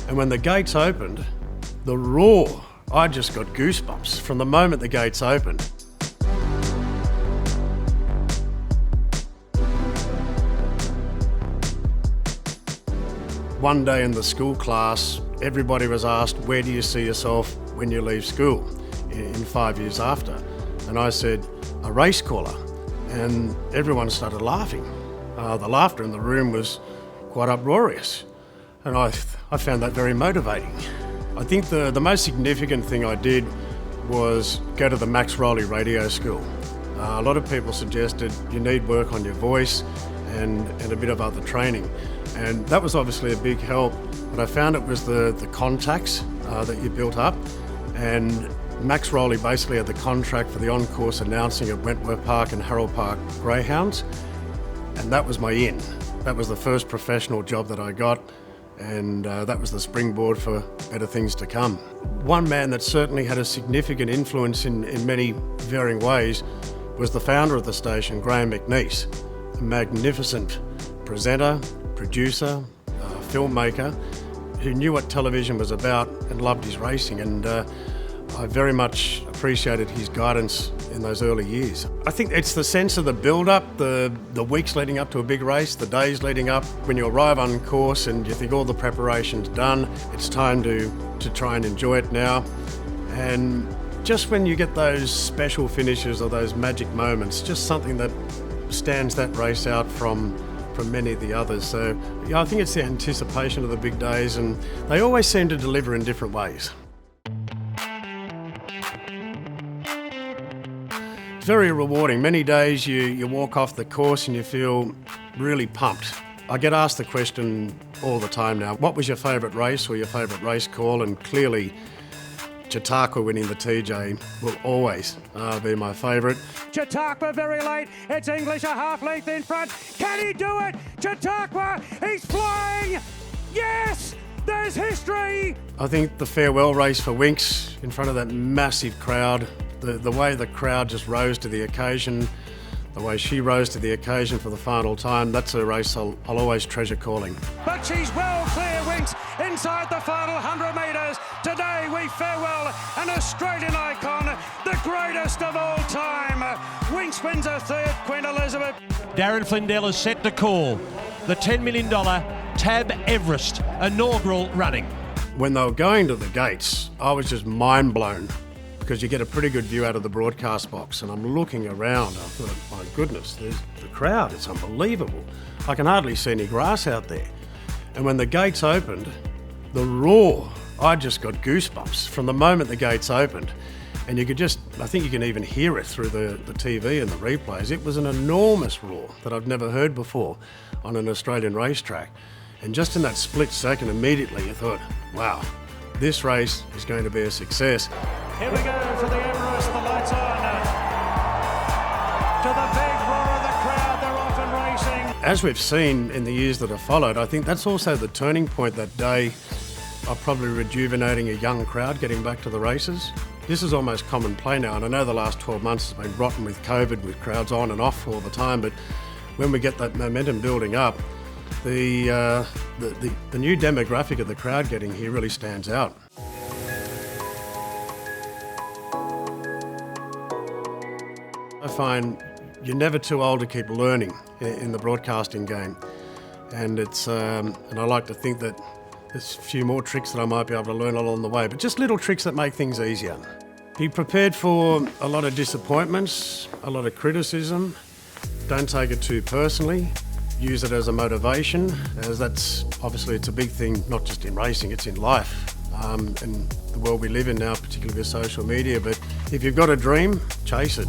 And when the gates opened, the roar, I just got goosebumps from the moment the gates opened. One day in the school class, everybody was asked, where do you see yourself when you leave school in 5 years after? And I said, a race caller. And everyone started laughing. The laughter in the room was quite uproarious. And I found that very motivating. I think the most significant thing I did was go to the Max Rowley radio school. A lot of people suggested you need work on your voice and a bit of other training. And that was obviously a big help, but I found it was the contacts that you built up. And Max Rowley basically had the contract for the on-course announcing at Wentworth Park and Harold Park Greyhounds. And that was my in. That was the first professional job that I got. And that was the springboard for better things to come. One man that certainly had a significant influence in many varying ways was the founder of the station, Graham McNeice, a magnificent presenter, producer, filmmaker, who knew what television was about and loved his racing. And I very much appreciated his guidance in those early years. I think it's the sense of the build-up, the weeks leading up to a big race, the days leading up, when you arrive on course and you think all the preparation's done, it's time to try and enjoy it now. And just when you get those special finishes or those magic moments, just something that stands that race out from many of the others. So yeah, I think it's the anticipation of the big days, and they always seem to deliver in different ways. Very rewarding. Many days you walk off the course and you feel really pumped. I get asked the question all the time now, what was your favourite race or your favourite race call? And clearly Chautauqua winning the TJ will always be my favourite. Chautauqua very late, it's English a half length in front. Can he do it? Chautauqua, he's flying! Yes! There's history! I think the farewell race for Winx in front of that massive crowd, the way the crowd just rose to the occasion, the way she rose to the occasion for the final time, that's a race I'll always treasure calling. But she's well clear, Winx, inside the final 100 metres. Today we farewell an Australian icon, the greatest of all time. Winx wins her third, Queen Elizabeth. Darren Flindell is set to call the $10 million Tab Everest inaugural running. When they were going to the gates, I was just mind blown, because you get a pretty good view out of the broadcast box, and I'm looking around. I thought, my goodness, there's the crowd, it's unbelievable. I can hardly see any grass out there. And when the gates opened, the roar, I just got goosebumps from the moment the gates opened. And you could I think you can even hear it through the TV and the replays. It was an enormous roar that I've never heard before on an Australian racetrack. And just in that split second, immediately you thought, wow, this race is going to be a success. Here we go for the Everest, the lights on. To the big roar of the crowd, they're off and racing. As we've seen in the years that have followed, I think that's also the turning point that day of probably rejuvenating a young crowd getting back to the races. This is almost common play now, and I know the last 12 months has been rotten with COVID, with crowds on and off all the time, but when we get that momentum building up, the new demographic of the crowd getting here really stands out. I find you're never too old to keep learning in the broadcasting game, and I like to think that there's a few more tricks that I might be able to learn along the way, but just little tricks that make things easier. Be prepared for a lot of disappointments, a lot of criticism. Don't take it too personally. Use it as a motivation, as that's obviously it's a big thing, not just in racing, it's in life. And the world we live in now, particularly with social media, but if you've got a dream, chase it.